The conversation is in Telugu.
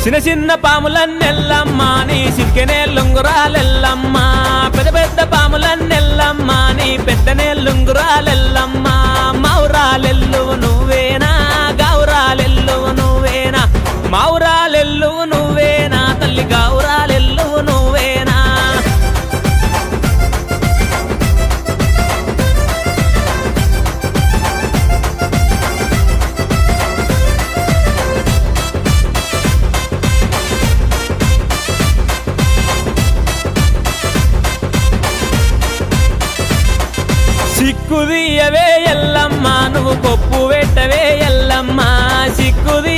చిన్న చిన్న పాములన్నెల్లమ్మ నీ సిరికెనే లుంగురాలెల్లమ్మ పెద్ద పెద్ద పాములన్నెల్లమ్మ నీ పెద్దనే లుంగురాలెల్లమ్మ మౌరాలెల్లువు నువ్వేనా గౌరాలెల్లువు నువ్వేనా మౌరాలెల్లువు నువ్వేనా తల్లి గౌరాలెల్లువు నువ్వేనా సిక్కుదియవే ఎల్లమ్మ నువ్వు కొప్పు పెట్టవే ఎల్లమ్మ సిక్కుది